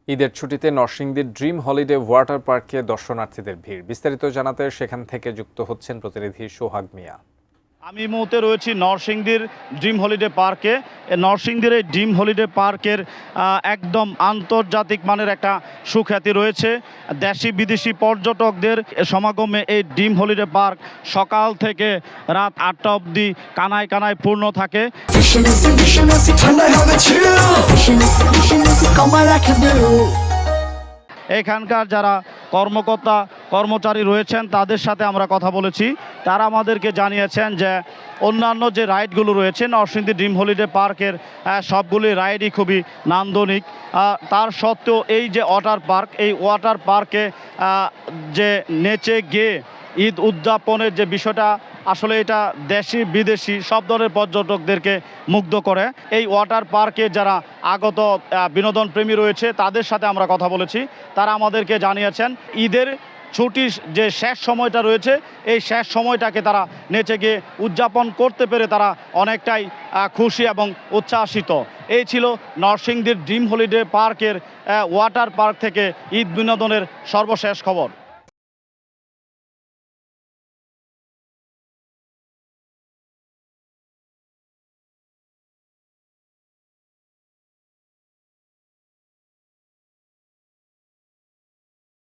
ঈদের ছুটিতে নরসিংদীর ড্রিম হলিডে ওয়াটার পার্কে দর্শনার্থীদের ভিড়। বিস্তারিত জানাতে সেখান থেকে যুক্ত হচ্ছেন প্রতিনিধি সোহাগ মিয়া। আমি এই মুহূর্তে রয়েছি নরসিংদীর ড্রিম হলিডে পার্কে। নরসিংদীর এই ড্রিম হলিডে পার্কের একদম আন্তর্জাতিক মানের একটা সুখ্যাতি রয়েছে। দেশি বিদেশি পর্যটকদের সমাগমে এই ড্রিম হলিডে পার্ক সকাল থেকে রাত 8টা অবধি কানায় কানায় পূর্ণ থাকে। এখানকার যারা কর্মকর্তা কর্মচারী রয়েছেন তাদের সাথে আমরা কথা বলেছি। তারা আমাদেরকে জানিয়েছেন যে অন্যান্য যে রাইডগুলো রয়েছে নরসিংদী ড্রিম হলিডে পার্কের সবগুলি রাইডই খুবই নান্দনিক। তার সত্ত্বেও এই যে ওয়াটার পার্ক, এই ওয়াটার পার্কে যে নেচে গিয়ে ঈদ উদযাপনের যে বিষয়টা, আসলে এটা দেশি বিদেশি সব ধরনের পর্যটকদেরকে মুগ্ধ করে। এই ওয়াটার পার্কে যারা আগত বিনোদন প্রেমী রয়েছে তাদের সাথে আমরা কথা বলেছি। তারা আমাদেরকে জানিয়েছেন ঈদের ছুটির যে শেষ সময়টা রয়েছে এই শেষ সময়টাকে তারা নেচে গিয়ে উদযাপন করতে পেরে তারা অনেকটাই খুশি এবং উচ্ছ্বাসিত। এই ছিল নরসিংদীর ড্রিম হলিডে পার্কের ওয়াটার পার্ক থেকে ঈদ বিনোদনের সর্বশেষ খবর।